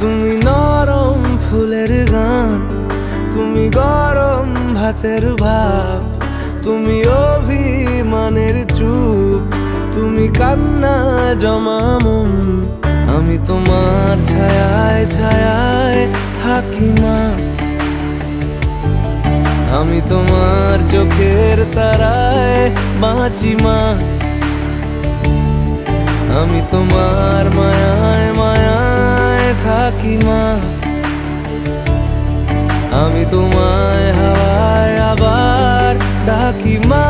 তুমি নরম ফুলের গান, তুমি গরম ভাতের ভাব, তুমি অভিমানের চুপ, তুমি কান্না জমা মন। আমি তোমার ছায়ায় ছায়ায় থাকি মা, আমি তোমার চোখের তারায় বাঁচি মা, আমি তোমার মায়ায় মায়ায় থাকি মা, আমি তোমায় হাওয়ায় আবার ডাকি মা।